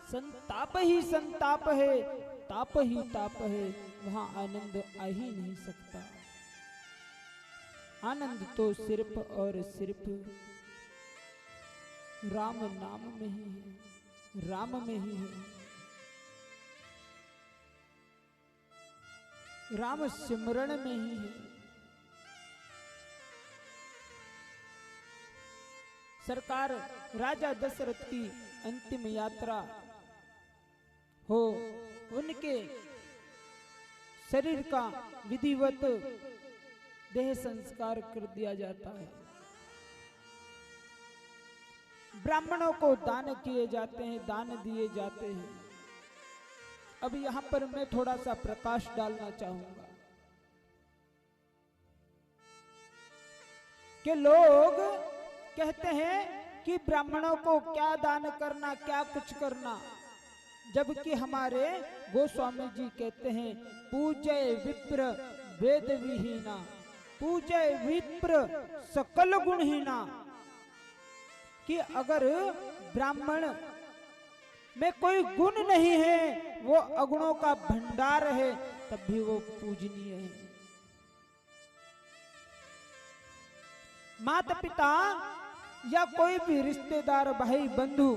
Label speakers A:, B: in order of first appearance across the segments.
A: संताप ही संताप है, ताप ही ताप है, वहां आनंद आ ही नहीं सकता। आनंद तो सिर्फ और सिर्फ राम नाम में ही है, राम में ही है। राम सिमरण में ही है। सरकार राजा दशरथ की अंतिम यात्रा हो, उनके शरीर का विधिवत देह संस्कार कर दिया जाता है। ब्राह्मणों को दान किए जाते हैं, दान दिए जाते हैं। अब यहां पर मैं थोड़ा सा प्रकाश डालना चाहूंगा कि लोग कहते हैं कि ब्राह्मणों को क्या दान करना, क्या कुछ करना, जबकि हमारे गोस्वामी जी कहते हैं पूजय विप्र वेद विहीना, पूजय विप्र सकल गुणहीना, कि अगर ब्राह्मण में कोई गुण नहीं है, वो अगुणों का भंडार है, तब भी वो पूजनीय है। माता पिता या कोई भी रिश्तेदार, भाई बंधु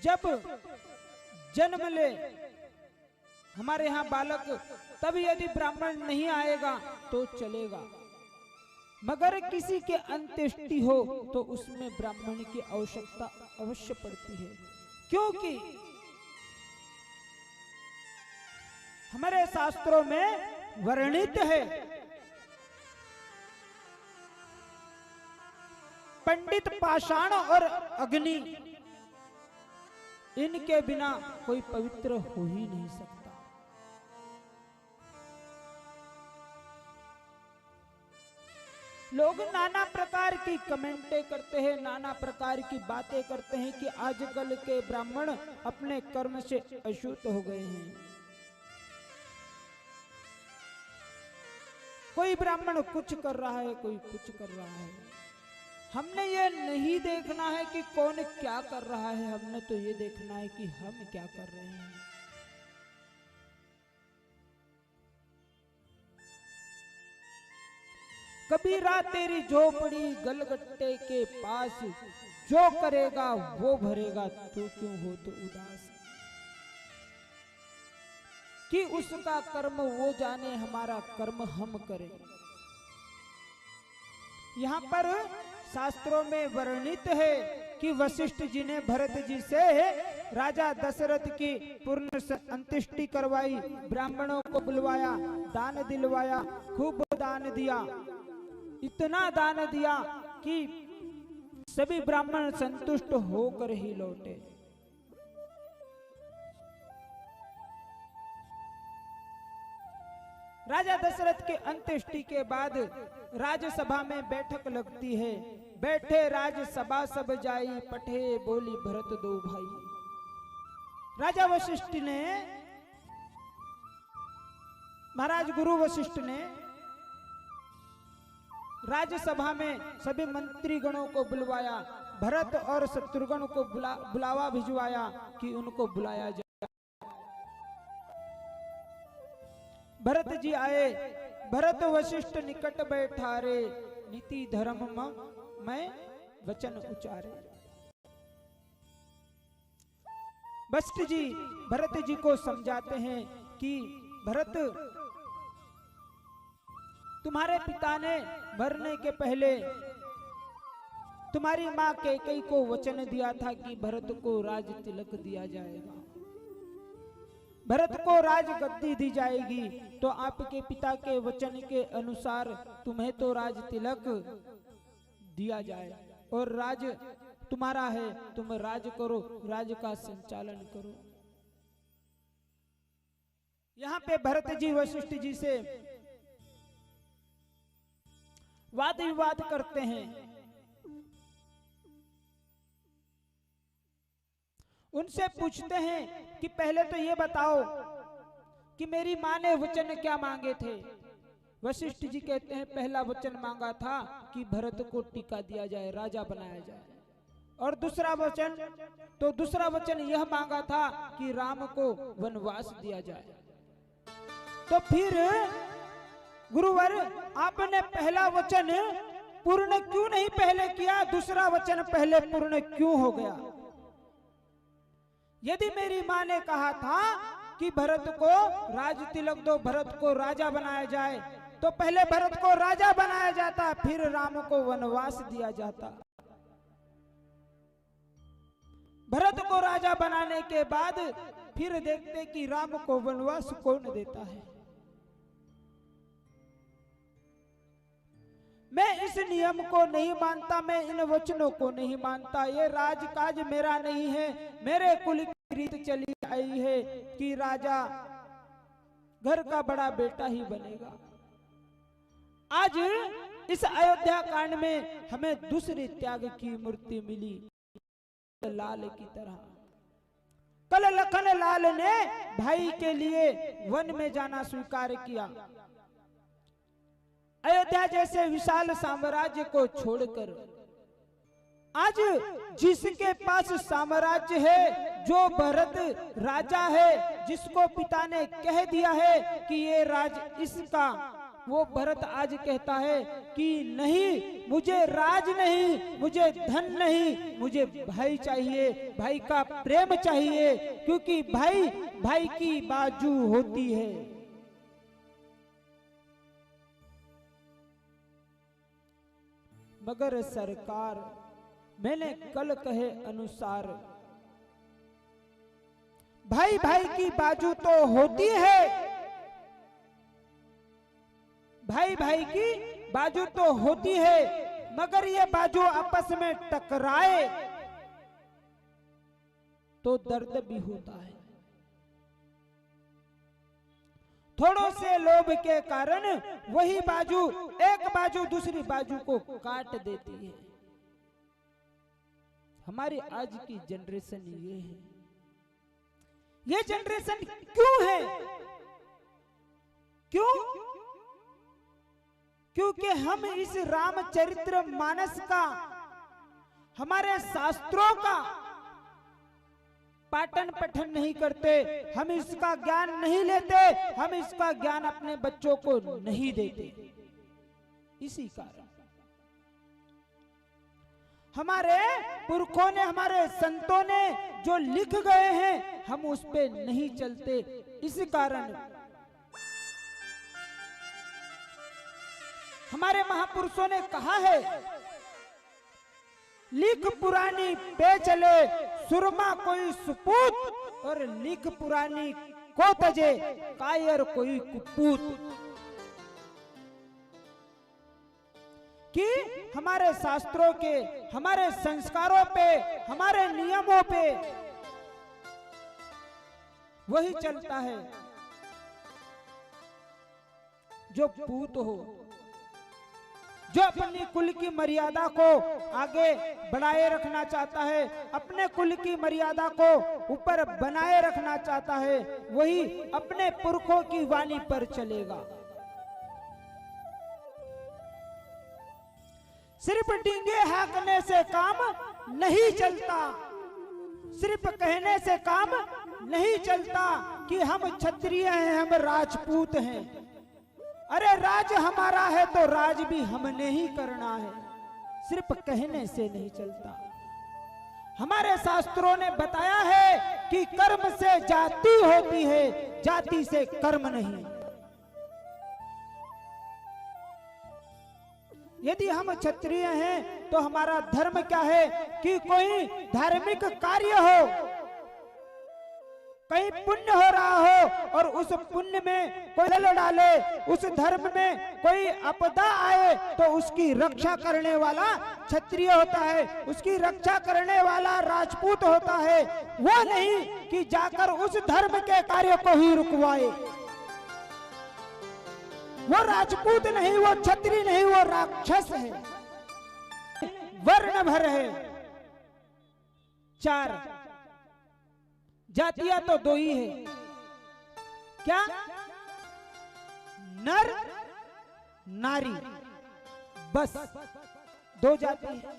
A: जब जन्म ले, हमारे यहाँ बालक, तब यदि ब्राह्मण नहीं आएगा तो चलेगा, मगर किसी के अंत्येष्टि हो तो उसमें ब्राह्मण की आवश्यकता अवश्य पड़ती है। क्योंकि हमारे शास्त्रों में वर्णित है, पंडित पाषाण और अग्नि, इनके बिना कोई पवित्र हो ही नहीं सकता। लोग नाना प्रकार की कमेंटें करते हैं, नाना प्रकार की बातें करते हैं कि आजकल के ब्राह्मण अपने कर्म से अशुद्ध हो गए हैं। कोई ब्राह्मण कुछ कर रहा है, कोई कुछ कर रहा है। हमने ये नहीं देखना है कि कौन क्या कर रहा है, हमने तो ये देखना है कि हम क्या कर रहे हैं। कबीरा तेरी झोपड़ी गलगट्टे के पास, जो करेगा वो भरेगा, तू क्यों हो तो उदास, कि उसका कर्म वो जाने, हमारा कर्म हम करें। यहाँ पर शास्त्रों में वर्णित है कि वशिष्ठ जी ने भरत जी से राजा दशरथ की पूर्ण अंत्येष्टि करवाई, ब्राह्मणों को बुलवाया, दान दिलवाया, खूब दान दिया, इतना दान दिया कि सभी ब्राह्मण संतुष्ट होकर ही लौटे। राजा दशरथ के अंत्येष्टि के बाद राजसभा में बैठक लगती है। बैठे राजसभा सब जाई, पठे बोली भरत दो भाई। राजा वशिष्ठ ने, महाराज गुरु वशिष्ठ ने राज्यसभा में सभी मंत्री गणों को बुलवाया, भरत और शत्रुघ्न को बुलावा भिजवाया कि उनको बुलाया जाए। भरत जी आए, भरत वशिष्ठ निकट बैठारे, नीति धर्म में वचन उचारे। वशिष्ठ जी भरत जी को समझाते हैं कि भरत, तुम्हारे पिता ने मरने के पहले तुम्हारी मां कैकेयी को वचन दिया था कि भरत को राज तिलक दिया जाएगा, भरत को राज गद्दी दी जाएगी। तो आपके पिता के वचन के अनुसार तुम्हें तो राज तिलक दिया जाए और राज तुम्हारा है, तुम राज करो, राज का संचालन करो। यहाँ पे भरत जी वशिष्ठ जी से वाद विवाद करते हैं। उनसे पूछते हैं कि पहले तो ये बताओ कि मेरी मां ने वचन क्या मांगे थे। वशिष्ठ जी कहते हैं पहला वचन मांगा था कि भरत को टीका दिया जाए, राजा बनाया जाए, और दूसरा वचन यह मांगा था कि राम को वनवास दिया जाए। तो फिर गुरुवर आपने पहला वचन पूर्ण क्यों नहीं पहले किया, दूसरा वचन पहले पूर्ण क्यों हो गया? यदि मेरी माँ ने कहा था कि भरत को राज तिलक दो, भरत को राजा बनाया जाए, तो पहले भरत को राजा बनाया जाता, फिर राम को वनवास दिया जाता। भरत को राजा बनाने के बाद फिर देखते कि राम को वनवास कौन देता है। मैं इस नियम को नहीं मानता, मैं इन वचनों को नहीं मानता। ये राजकाज मेरा नहीं है। मेरे कुल की रीत चली आई है कि राजा घर का बड़ा बेटा ही बनेगा। आज इस अयोध्या कांड में हमें दूसरी त्याग की मूर्ति मिली, लाल की तरह। कल लखन लाल ने भाई के लिए वन में जाना स्वीकार किया। अयोध्या जैसे विशाल साम्राज्य को छोड़कर आज जिसके पास साम्राज्य है, जो भरत राजा है, जिसको पिता ने कह दिया है कि ये राज इसका, वो भरत आज कहता है कि नहीं, मुझे राज नहीं, मुझे धन नहीं, मुझे भाई चाहिए, भाई का प्रेम चाहिए, क्योंकि भाई भाई की बाजू होती है। मगर सरकार, मैंने कल कहे अनुसार भाई भाई की बाजू तो होती है, भाई भाई की बाजू तो होती है, मगर ये बाजू आपस में टकराए तो दर्द भी होता है। थोड़ों से लोभ के कारण वही बाजू, एक बाजू दूसरी बाजू को काट देती है। हमारी आज की जनरेशन ये है। ये जनरेशन क्यों है? क्यों? क्योंकि हम इस रामचरित्र मानस का, हमारे शास्त्रों का पाठन पठन नहीं करते, हम इसका ज्ञान नहीं लेते, हम इसका ज्ञान अपने बच्चों को नहीं देते। इसी कारण हमारे पुरखों ने, हमारे संतों ने जो लिख गए हैं, हम उस पे नहीं चलते। इस कारण हमारे महापुरुषों ने कहा है, लिख पुरानी पे चले सुरमा कोई सुपूत, और लिख पुरानी को तजे कायर कोई कुपूत। कि हमारे शास्त्रों के, हमारे संस्कारों पे, हमारे नियमों पे वही चलता है जो पूत हो, जो अपनी कुल की मर्यादा को आगे बढ़ाए रखना चाहता है, अपने कुल की मर्यादा को ऊपर बनाए रखना चाहता है, वही अपने पुरखों की वाणी पर चलेगा। सिर्फ डींगे हाँकने से काम नहीं चलता, सिर्फ कहने से काम नहीं चलता कि हम क्षत्रिय हैं, हम राजपूत हैं। अरे राज हमारा है तो राज भी हमने ही करना है, सिर्फ कहने से नहीं चलता। हमारे शास्त्रों ने बताया है कि कर्म से जाति होती है, जाति से कर्म नहीं। यदि हम क्षत्रिय हैं तो हमारा धर्म क्या है कि कोई धार्मिक कार्य हो, कहीं पुण्य हो रहा हो और उस पुण्य में कोई जल डाले, उस धर्म में कोई आपदा आए तो उसकी रक्षा करने वाला क्षत्रिय होता है, उसकी रक्षा करने वाला राजपूत होता है। वो नहीं कि जाकर उस धर्म के कार्य को ही रुकवाए। वो राजपूत नहीं, वो क्षत्रिय नहीं, वो राक्षस है। वर्ण भर है, 4 जातियां तो 2 ही है। क्या? नर नारी, बस 2 जाति है।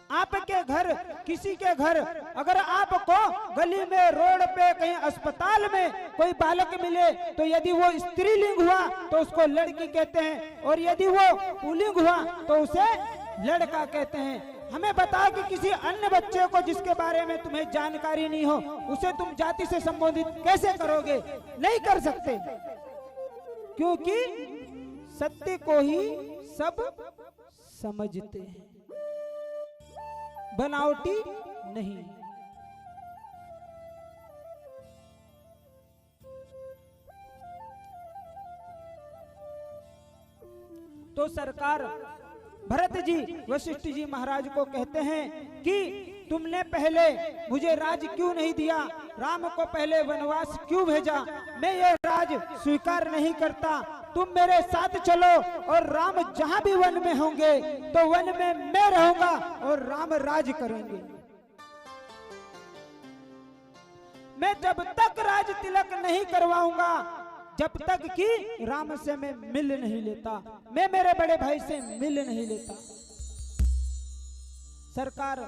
A: आपके घर, किसी के घर अगर आपको गली में, रोड पे, कहीं अस्पताल में कोई बालक मिले तो यदि वो स्त्रीलिंग हुआ तो उसको लड़की कहते हैं, और यदि वो पुल्लिंग हुआ तो उसे लड़का कहते हैं। हमें बताओ कि किसी अन्य बच्चे को जिसके बारे में तुम्हें जानकारी नहीं हो, उसे तुम जाति से संबोधित कैसे करोगे? नहीं कर सकते, क्योंकि सत्य को ही सब समझते हैं, बनावटी नहीं। तो सरकार भरत जी वशिष्ठ जी महाराज को कहते हैं कि तुमने पहले मुझे राज क्यों नहीं दिया, राम को पहले वनवास क्यों भेजा? मैं ये राज स्वीकार नहीं करता, तुम मेरे साथ चलो और राम जहां भी वन में होंगे तो वन में मैं रहूंगा और राम राज करेंगे। मैं जब तक राज तिलक नहीं करवाऊंगा जब तक कि राम से मैं मिल नहीं लेता, मैं मेरे बड़े भाई से मिल नहीं लेता। सरकार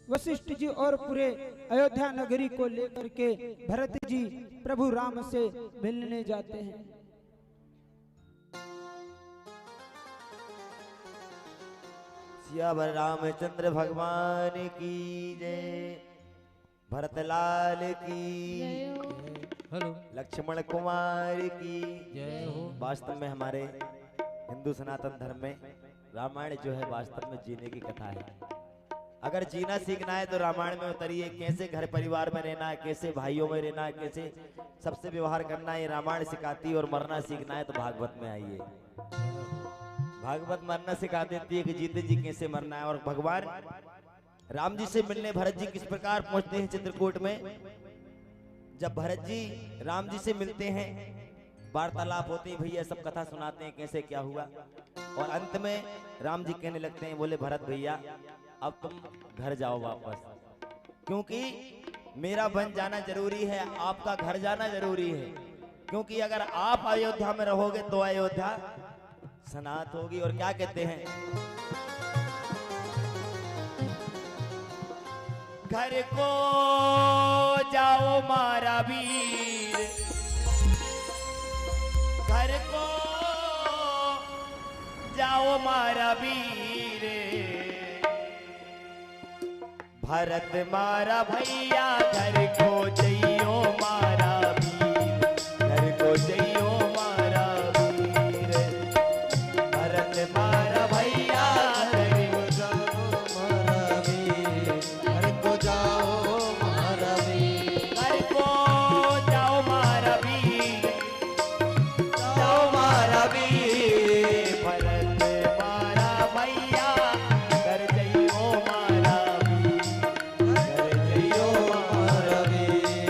A: वशिष्ठ जी और पूरे अयोध्या नगरी को लेकर के भरत जी प्रभु राम से मिलने जाते हैं।
B: सियावर रामचंद्र भगवान की जय, भरतलाल की हेलो, लक्ष्मण कुमार की जय हो। वास्तव में हमारे हिंदू सनातन धर्म में रामायण जो है वास्तव में जीने की कथा है। अगर जीना सीखना है तो रामायण में उतरिए, कैसे घर परिवार में रहना है, कैसे भाइयों में रहना है, कैसे सबसे व्यवहार करना है, रामायण सिखाती है। और मरना सीखना है तो भागवत में आइए, भागवत मरना सिखा देती है कि जीते जी कैसे मरना है। और भगवान राम जी से मिलने भरत जी किस प्रकार पहुंचते हैं चित्रकूट में। जब भरत जी राम जी से मिलते हैं, वार्तालाप होती है, भैया सब कथा सुनाते हैं कैसे क्या हुआ। और अंत में राम जी कहने लगते हैं, बोले भरत भैया अब तुम घर जाओ वापस, क्योंकि मेरा वन जाना जरूरी है, आपका घर जाना जरूरी है। क्योंकि अगर आप अयोध्या में रहोगे तो अयोध्या सनात होगी। और क्या कहते हैं, घर को जाओ मारा वीर, घर को जाओ मारा वीर, भरत मारा भैया घर को जइयो मारा वीर, घर को जइयो मारा वीर, भरत मारा भैया घर को जाओ मारा वीर, घर को जाओ मारा वीर, घर को जाओ मारा वीर, जाओ मारा वीर, भरत मारा भैया घर जइयो मारा वीर, घर जइयो मारा वीर।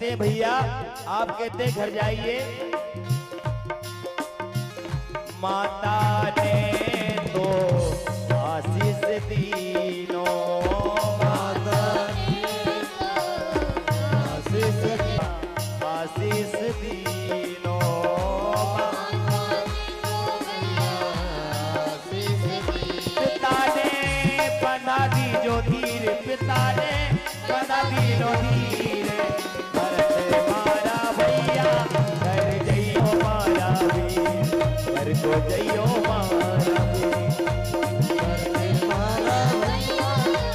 B: कहते हैं भैया, आप कहते हैं घर जाइए, माता ने तो आशीष दीनो, माता आशीष दीनो, पिता ने बना दी जो धीर, पिता ने बना दी जो धीर, भरत मारा भैया घर जइयो मारा वीर, घर को जइयो मारा वीर, भरत मारा भैया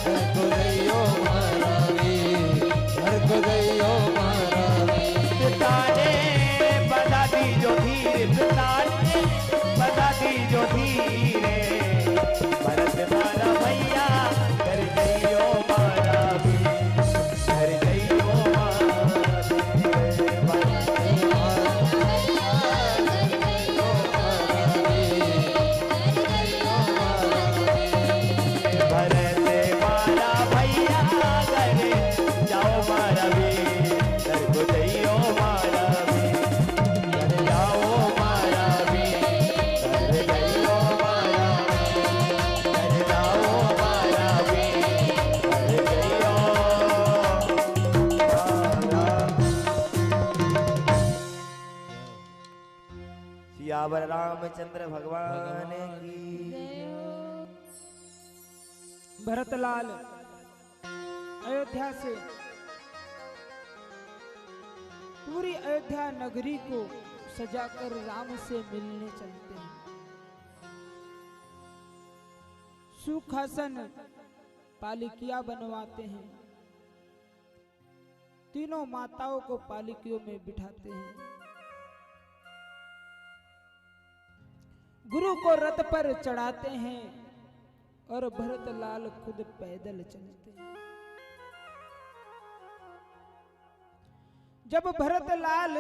B: घर को जइयो मारा वीर, घर को जइयो मारा वीर, पिता ने बना दी जो धीर, पिता ने बना दी जो धीर, भरत मारा भैया घर जइयो मारा वीर, घर जइयो मारा वीर, भरत मारा भैया घर जइयो मारा वीर, भरत मारा भैया घर जाओ मारा वीर, घर को जइयो मारा वीर, घर जाओ मारा वीर, घर जइयो मारा वीर, घर जाओ मारा वीर, घर जइयो मारा। सियावर रामचंद्र भगवान की।
A: भरतलाल अयोध्या से पूरी अयोध्या नगरी को सजाकर राम से मिलने चलते हैं। सुखासन पालिकिया बनवाते हैं, तीनों माताओं को पालिकियों में बिठाते हैं, गुरु को रथ पर चढ़ाते हैं और भरतलाल खुद पैदल चलते हैं। जब भरतलाल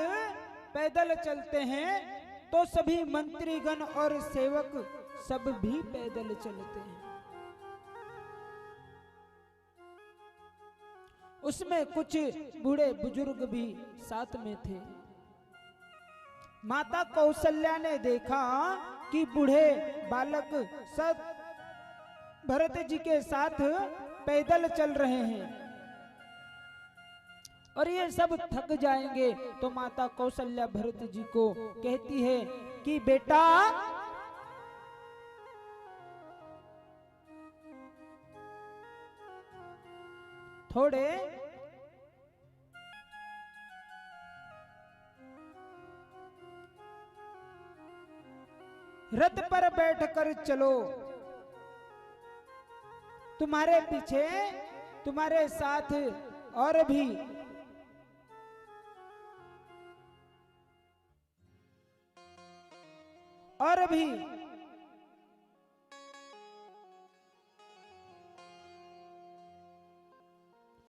A: पैदल चलते हैं तो सभी मंत्रीगण और सेवक सब भी पैदल चलते हैं। उसमें कुछ बूढ़े बुजुर्ग भी साथ में थे। माता कौशल्या ने देखा कि बूढ़े बालक सब भरत जी के साथ पैदल चल रहे हैं और ये सब थक जाएंगे, तो माता कौशल्या भरत जी को कहती है कि बेटा थोड़े रथ पर बैठकर चलो, तुम्हारे पीछे तुम्हारे साथ और भी